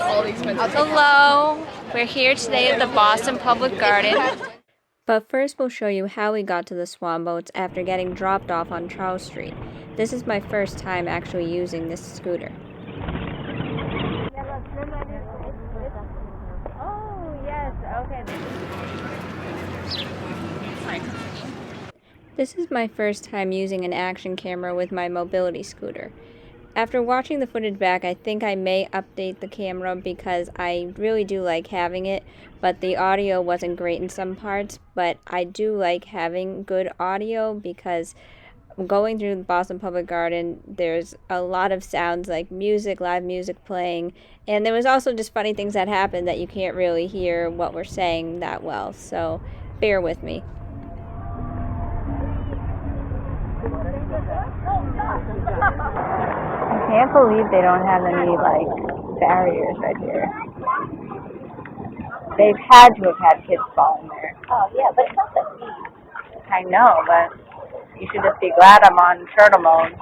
Hello, we're here today at the Boston Public Garden. But first we'll show you how we got to the Swan Boats after getting dropped off on Charles Street. This is my first time actually using this scooter. Oh, yes, okay. This is my first time using an action camera with my mobility scooter. After watching the footage back, I think I may update the camera because I really do like having it, but the audio wasn't great in some parts. But I do like having good audio because going through the Boston Public Garden, there's a lot of sounds like music, live music playing, and there was also just funny things that happened that you can't really hear what we're saying that well, so bear with me. I can't believe they don't have any, barriers right here. They've had to have had kids fall in there. Oh, yeah, but it's not that deep. I know, but you should just be glad I'm on turtle mode.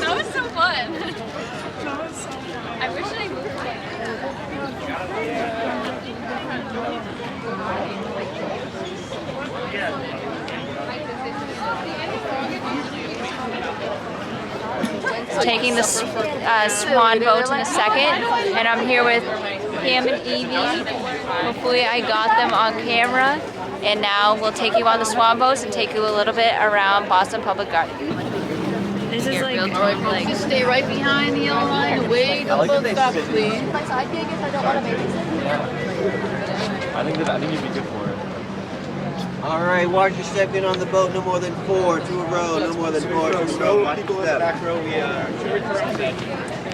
That was so fun. I wish I moved taking the Swan Boats in a second, and I'm here with Pam and Evie. Hopefully I got them on camera, and now we'll take you on the Swan Boats and take you a little bit around Boston Public Garden. This is like just stay right behind the yellow line, away, don't stop, please. My side gig if I don't want to babysit. I think you'd be good for it. All right, watch your step in on the boat. No more than 4, 2 a row. No more than 4, 2 a row. Watch your step.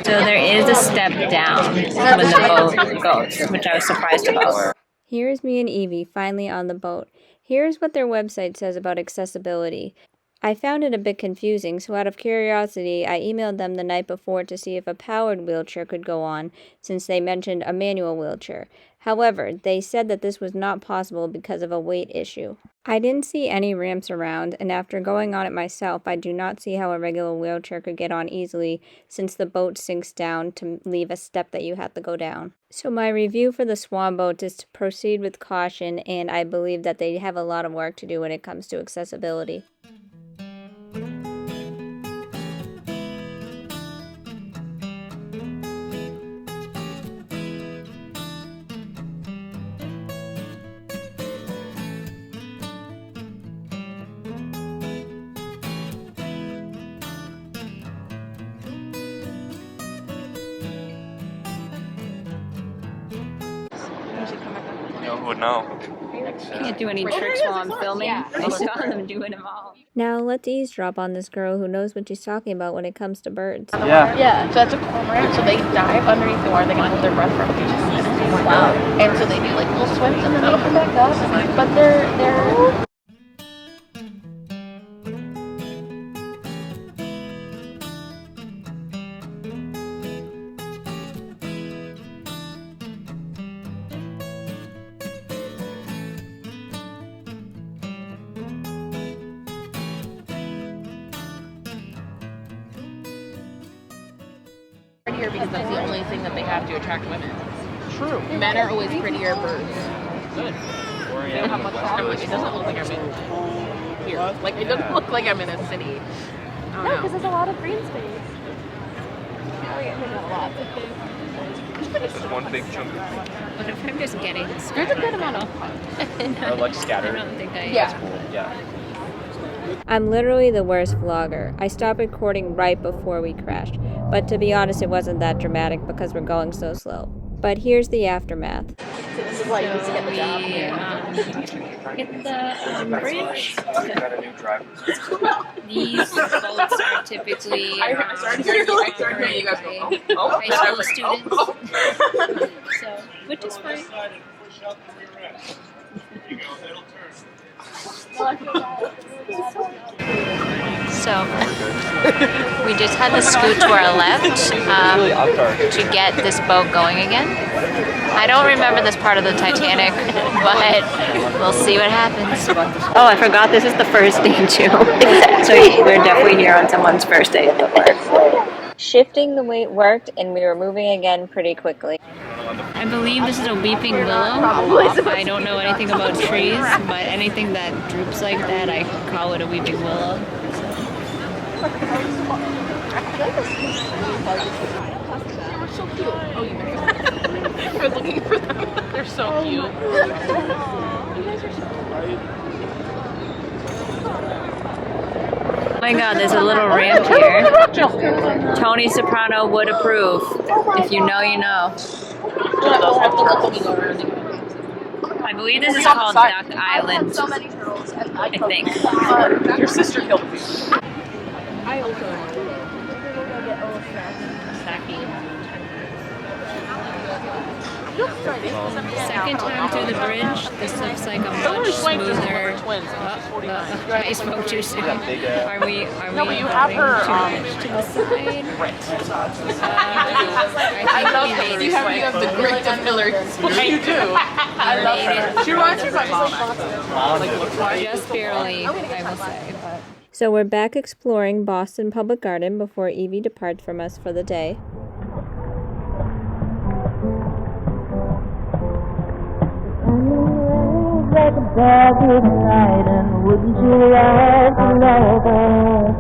So there is a step down when the boat goes, which I was surprised about. Here's me and Evie finally on the boat. Here's what their website says about accessibility. I found it a bit confusing, so out of curiosity, I emailed them the night before to see if a powered wheelchair could go on, since they mentioned a manual wheelchair. However, they said that this was not possible because of a weight issue. I didn't see any ramps around, and after going on it myself, I do not see how a regular wheelchair could get on easily, since the boat sinks down to leave a step that you have to go down. So my review for the Swan Boat is to proceed with caution, and I believe that they have a lot of work to do when it comes to accessibility. Who would know? Can't do any tricks while I'm filming. I saw them doing them all. Now let's eavesdrop on this girl who knows what she's talking about when it comes to birds. Yeah. Yeah, so that's a cormorant, so they dive underneath the water, they can hold their breath for up to 2 minutes. Wow. And so they do like little swims and then they come back up, but they're prettier because that's the only thing that they have to attract women. True. Men are always prettier birds. Good. They don't have much problem. It doesn't look like I'm in here. Like, it doesn't look like I'm in a city. No, because there's a lot of green space. Not a lot. Just one big chunk. But if I'm just getting There's a good amount of Or like scattered. I don't think I Yeah. Cool. Yeah. I'm literally the worst vlogger. I stopped recording right before we crashed. But to be honest, it wasn't that dramatic because we're going so slow. But here's the aftermath. This is why you need to get the job. Hit the bridge. These boats are typically started hearing you guys go, high school students. So, which is fine. So, we just had the scoot to our left to get this boat going again. I don't remember this part of the Titanic, but we'll see what happens. Oh, I forgot this is the first day too. So we're definitely here on someone's first day at the work. Shifting the weight worked, and we were moving again pretty quickly. I believe this is a weeping willow. I don't know anything about trees, but anything that droops like that, I call it a weeping willow. They're so cute. Oh, you I was looking for them. They're so cute. You guys are so Oh my god, there's a little ramp here. Tony Soprano would approve. If you know, you know. I believe this is called Duck Island. I think. Your sister killed me. I also. Second time through the bridge, this looks like a much smoother. I spoke too soon. Are we No, but you have her too much to the side? I love it. You have the grit of Hillary. You do. I love her. She reminds me of my mom. Just barely, I will say. But. So we're back exploring Boston Public Garden before Evie departs from us for the day. Like a dog with a night, and wouldn't you like a lover?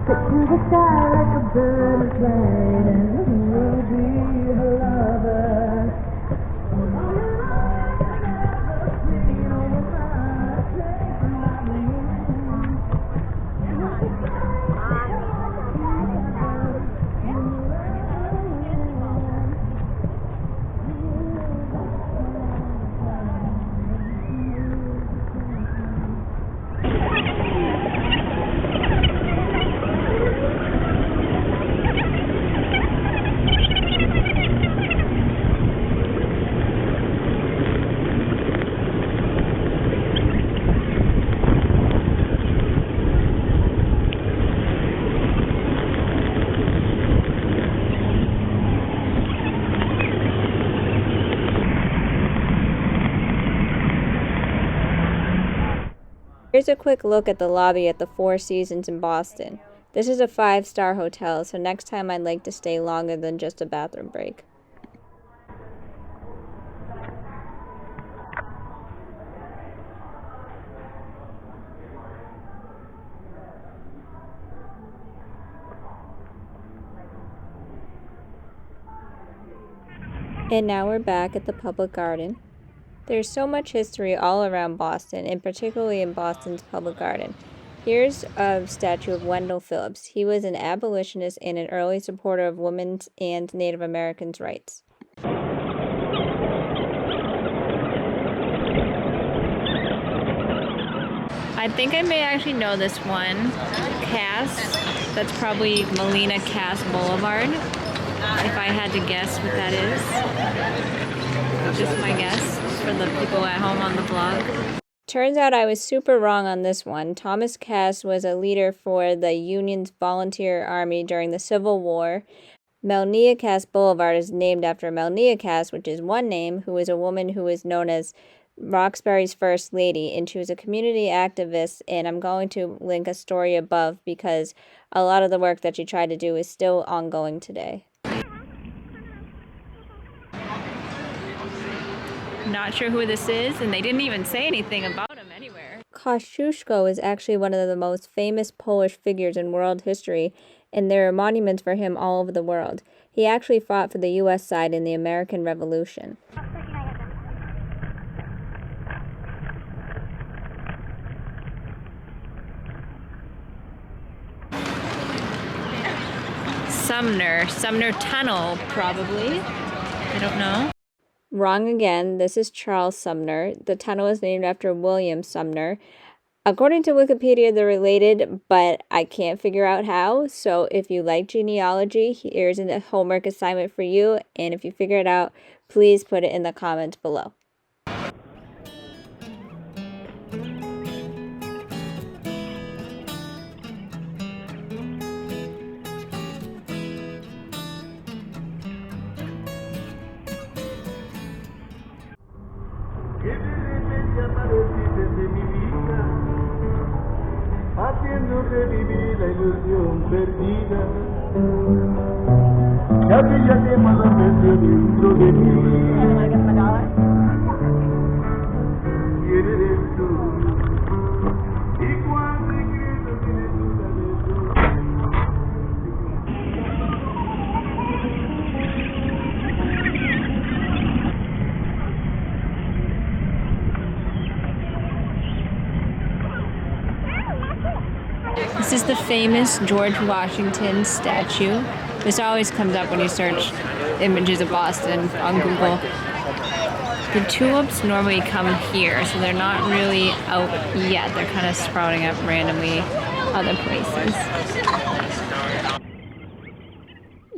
Cut to the sky like a bird is flying, and you will be her lover. Here's a quick look at the lobby at the Four Seasons in Boston. This is a 5-star hotel, so next time I'd like to stay longer than just a bathroom break. And now we're back at the Public Garden. There's so much history all around Boston, and particularly in Boston's Public Garden. Here's a statue of Wendell Phillips. He was an abolitionist and an early supporter of women's and Native Americans' rights. I think I may actually know this one. Cass. That's probably Molina Cass Boulevard. If I had to guess what that is. Just my guess for the people at home on the blog. Turns out I was super wrong on this one. Thomas Cass was a leader for the Union's volunteer army during the Civil War. Melnia Cass Boulevard is named after Melnia Cass, which is one name, who was a woman who was known as Roxbury's First Lady, and she was a community activist, and I'm going to link a story above because a lot of the work that she tried to do is still ongoing today. Not sure who this is, and they didn't even say anything about him anywhere. Kosciuszko is actually one of the most famous Polish figures in world history, and there are monuments for him all over the world. He actually fought for the U.S. side in the American Revolution. Sumner Tunnel, probably. I don't know. Wrong again. This is Charles Sumner. The tunnel is named after William Sumner. According to Wikipedia, they're related, but I can't figure out how. So if you like genealogy, here's a homework assignment for you. And if you figure it out, please put it in the comments below. Haciendo revivir la ilusión perdida que había quemadamente dentro de mí. ¿Quién eres tú? ¿Y cuán secreto tienes duda de eso? This is the famous George Washington statue. This always comes up when you search images of Boston on Google. The tulips normally come here, so they're not really out yet. They're kind of sprouting up randomly other places.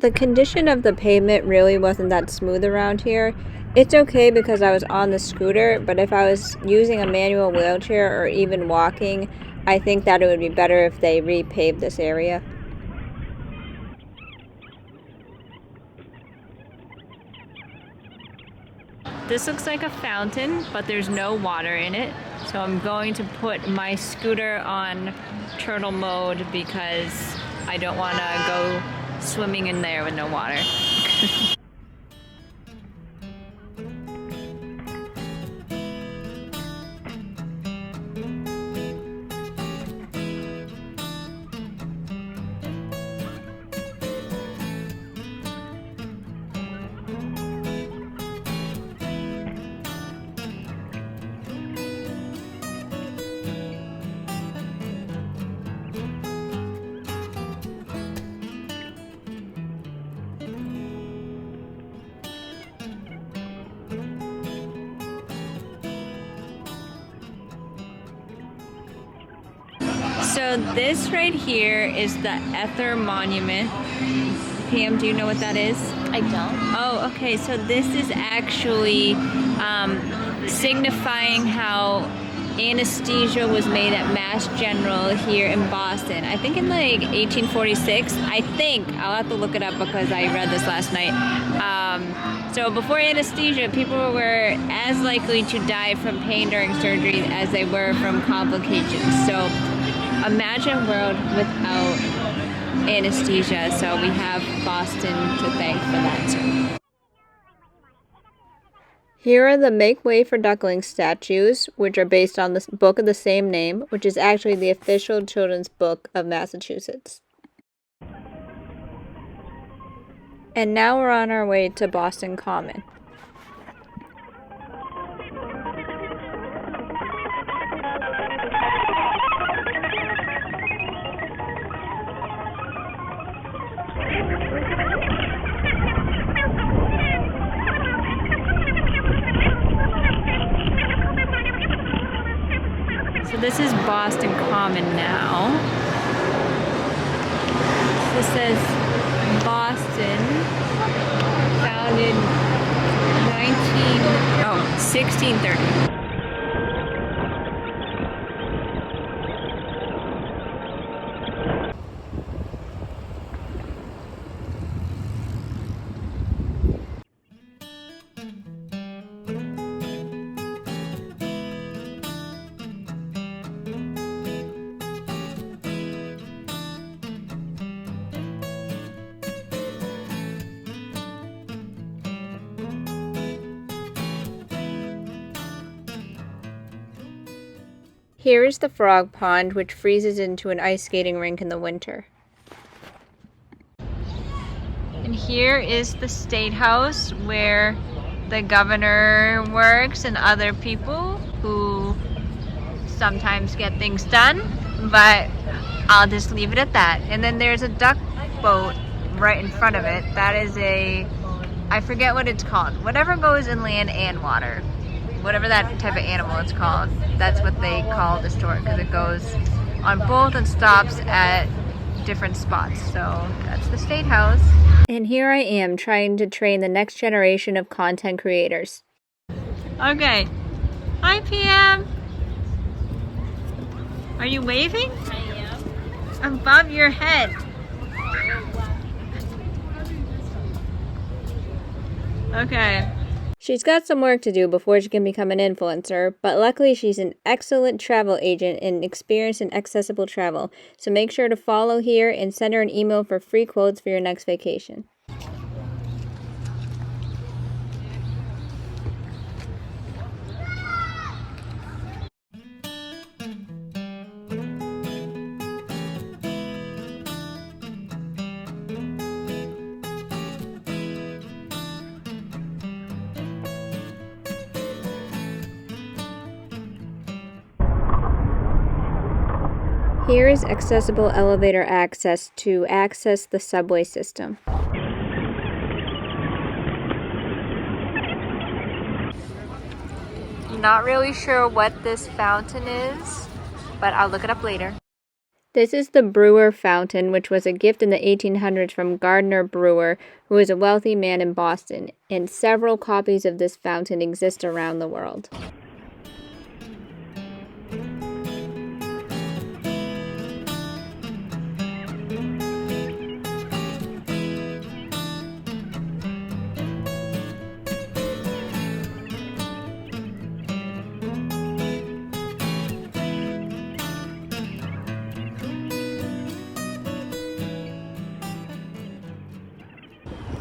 The condition of the pavement really wasn't that smooth around here. It's okay because I was on the scooter, but if I was using a manual wheelchair or even walking, I think that it would be better if they repaved this area. This looks like a fountain, but there's no water in it. So I'm going to put my scooter on turtle mode because I don't want to go swimming in there with no water. So this right here is the Ether Monument. Pam, do you know what that is? I don't. Oh, okay. So this is actually signifying how anesthesia was made at Mass General here in Boston. I think in like 1846. I think. I'll have to look it up because I read this last night. So before anesthesia, people were as likely to die from pain during surgery as they were from complications. So imagine a world without anesthesia. So we have Boston to thank for that too. Here are the Make Way for Ducklings statues, which are based on the book of the same name, which is actually the official children's book of Massachusetts. And now we're on our way to Boston Common. So this is Boston Common now. This says Boston, founded 1630. Here is the frog pond, which freezes into an ice skating rink in the winter. And here is the State House where the governor works and other people who sometimes get things done, but I'll just leave it at that. And then there's a duck boat right in front of it. That is I forget what it's called. Whatever goes in land and water. Whatever that type of animal it's called, that's what they call the store because it goes on both and stops at different spots. So that's the State House. And here I am trying to train the next generation of content creators. Okay. Hi, PM. Are you waving? I am. Above your head. Okay. She's got some work to do before she can become an influencer, but luckily she's an excellent travel agent and experienced in accessible travel. So make sure to follow here and send her an email for free quotes for your next vacation. Here is accessible elevator access to access the subway system. Not really sure what this fountain is, but I'll look it up later. This is the Brewer Fountain, which was a gift in the 1800s from Gardner Brewer, who was a wealthy man in Boston, and several copies of this fountain exist around the world.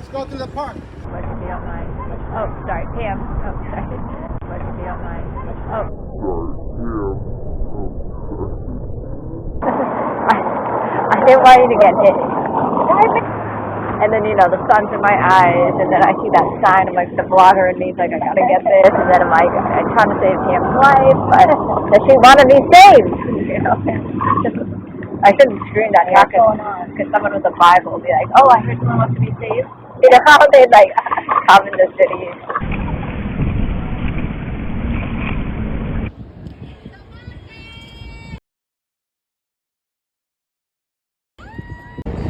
Let's go to the park. What if you don't mind? Oh, sorry, Pam. Oh, sorry. What if you don't mind? Oh. I didn't want you to get hit. And then, the sun's in my eyes, and then I see that sign. I'm like, the vlogger in me's like, I gotta get this. And then I'm like, I'm trying to save Pam's life, but she wanted me saved. I shouldn't scream that here because someone with a Bible will be like, oh, I heard someone wants to be saved. They'd like come in the city.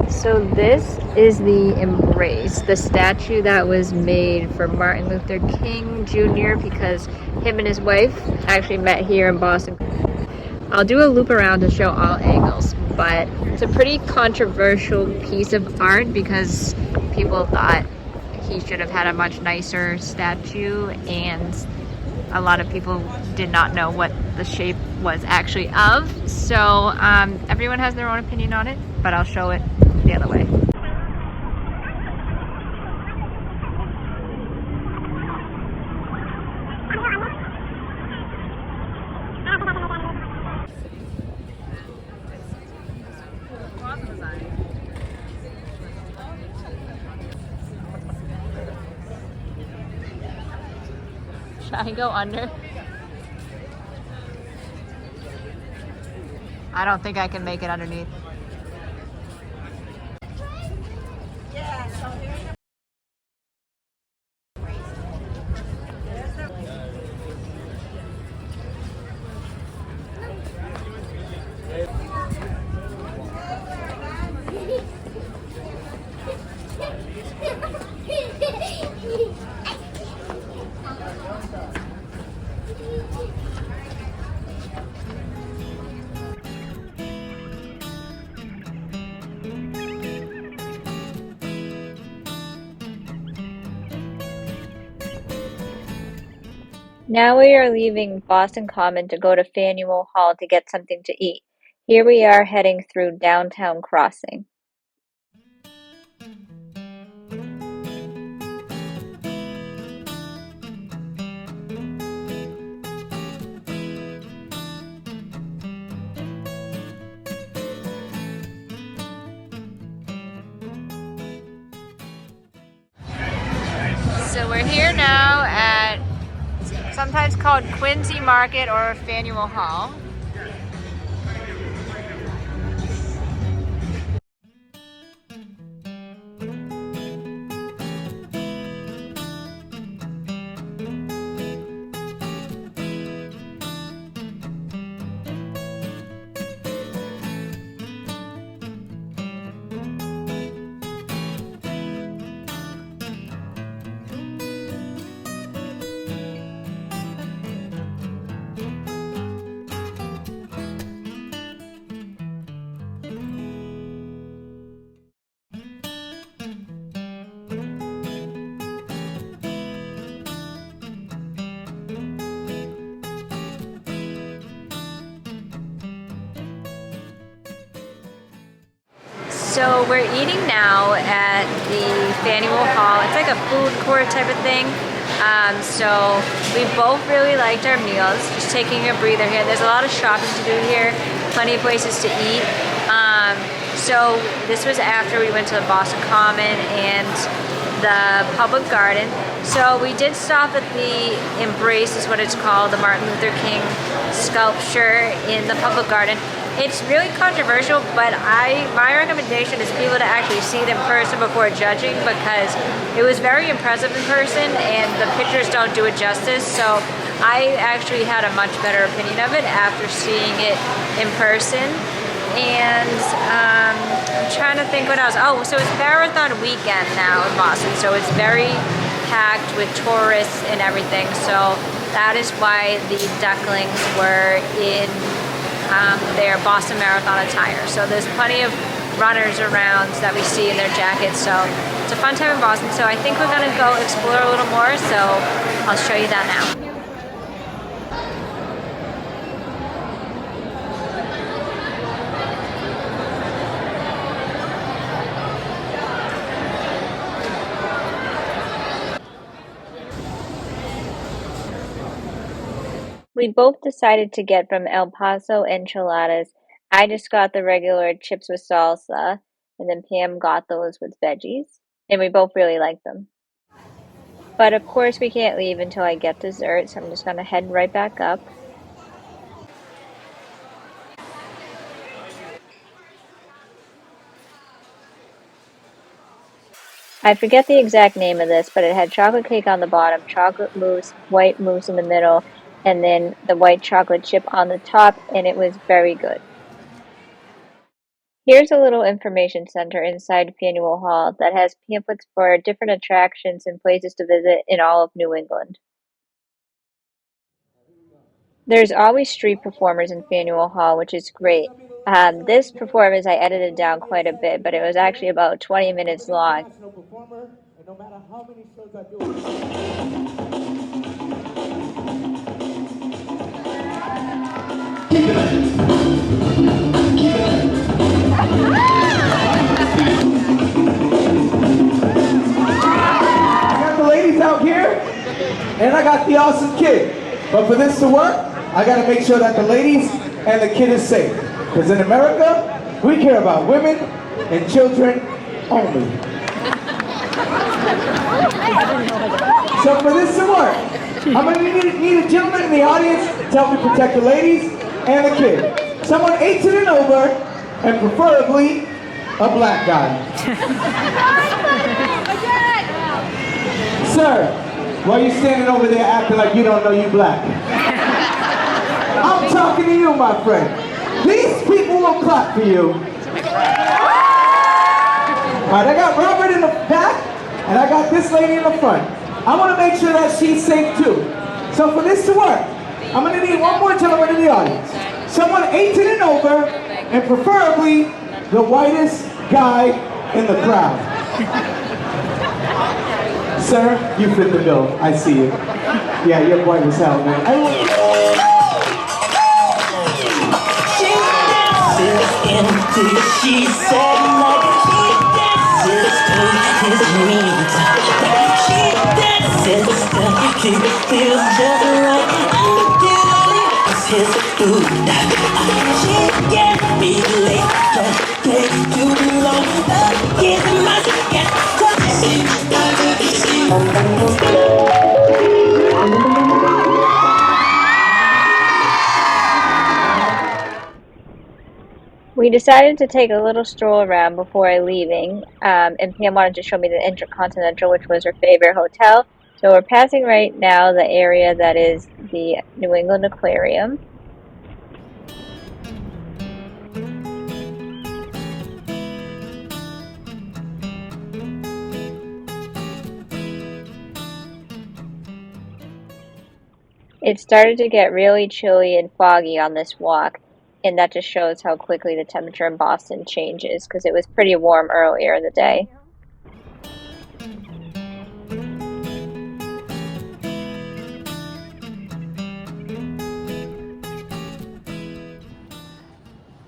So this is the Embrace, the statue that was made for Martin Luther King Jr. because him and his wife actually met here in Boston. I'll do a loop around to show all angles, but it's a pretty controversial piece of art because people thought he should have had a much nicer statue, and a lot of people did not know what the shape was actually of. So everyone has their own opinion on it, but I'll show it the other way. Should I go under? I don't think I can make it underneath. Now we are leaving Boston Common to go to Faneuil Hall to get something to eat. Here we are heading through Downtown Crossing. So we're here now at sometimes called Quincy Market or Faneuil Hall. So we're eating now at the Faneuil Hall. It's like a food court type of thing. So we both really liked our meals. Just taking a breather here. There's a lot of shopping to do here. Plenty of places to eat. So this was after we went to the Boston Common and the Public Garden. So we did stop at the Embrace, is what it's called, the Martin Luther King sculpture in the Public Garden. It's really controversial, but my recommendation is people to actually see it in person before judging, because it was very impressive in person and the pictures don't do it justice. So I actually had a much better opinion of it after seeing it in person. And I'm trying to think what else. Oh, so it's marathon weekend now in Boston, so it's very packed with tourists and everything. So that is why the ducklings were in their Boston Marathon attire. So there's plenty of runners around that we see in their jackets. So it's a fun time in Boston. So I think we're gonna go explore a little more. So I'll show you that now. We both decided to get from El Paso enchiladas. I just got the regular chips with salsa, and then Pam got those with veggies, and we both really liked them. But of course we can't leave until I get dessert, so I'm just gonna head right back up. I forget the exact name of this, but it had chocolate cake on the bottom, chocolate mousse, white mousse in the middle, and then the white chocolate chip on the top, and it was very good. Here's a little information center inside Faneuil Hall that has pamphlets for different attractions and places to visit in all of New England. There's always street performers in Faneuil Hall, which is great. This performance I edited down quite a bit, but it was actually about 20 minutes long. I got the ladies out here, and I got the awesome kid. But for this to work, I gotta make sure that the ladies and the kid is safe. Because in America, we care about women and children only. So for this to work, I'm gonna need a gentleman in the audience to help me protect the ladies and the kid. Someone 18 and over, and preferably a black guy. Sir, why are you standing over there acting like you don't know you black? I'm talking to you, my friend. These people will clap for you. Alright, I got Robert in the back, and I got this lady in the front. I want to make sure that she's safe too. So for this to work, I'm going to need one more gentleman in the audience. Someone 18 and over, and preferably the whitest guy in the crowd. Sir, you fit the bill. I see you. Yeah, you're white as hell, man. She said like she dances to his ringtone. She dances to keep it feels just right until it's his food. She can't be late, don't take too long. Give him my get We decided to take a little stroll around before leaving, and Pam wanted to show me the Intercontinental, which was her favorite hotel. So we're passing right now the area that is the New England Aquarium. It started to get really chilly and foggy on this walk, and that just shows how quickly the temperature in Boston changes, because it was pretty warm earlier in the day.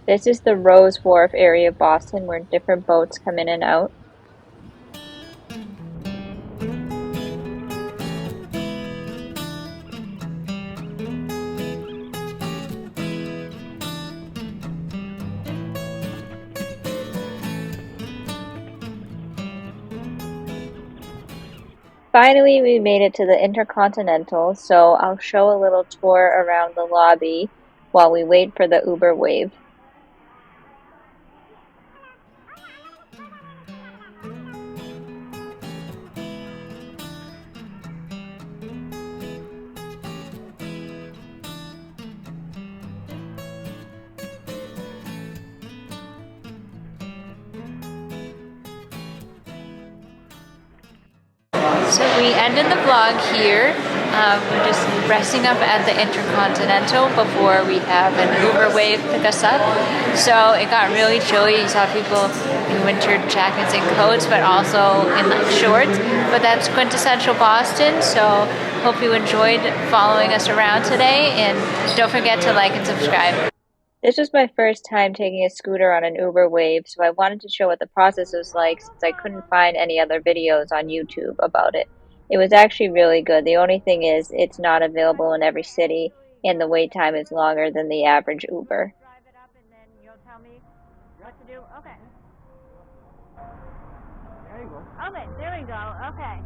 This is the Rose Wharf area of Boston where different boats come in and out. Finally, we made it to the Intercontinental, so I'll show a little tour around the lobby while we wait for the Uber wave. So we ended the vlog here. We're just resting up at the Intercontinental before we have an Uber wave pick us up. So it got really chilly. You saw people in winter jackets and coats, but also in like shorts. But that's quintessential Boston. So hope you enjoyed following us around today, and don't forget to like and subscribe. This was my first time taking a scooter on an Uber wave, so I wanted to show what the process was like since I couldn't find any other videos on YouTube about it. It was actually really good. The only thing is, it's not available in every city, and the wait time is longer than the average Uber. Drive it up and then you'll tell me what to do. Okay. There you go. Okay, there we go. Okay.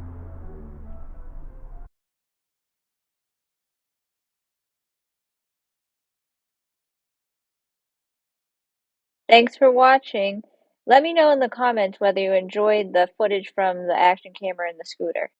Thanks for watching. Let me know in the comments whether you enjoyed the footage from the action camera in the scooter.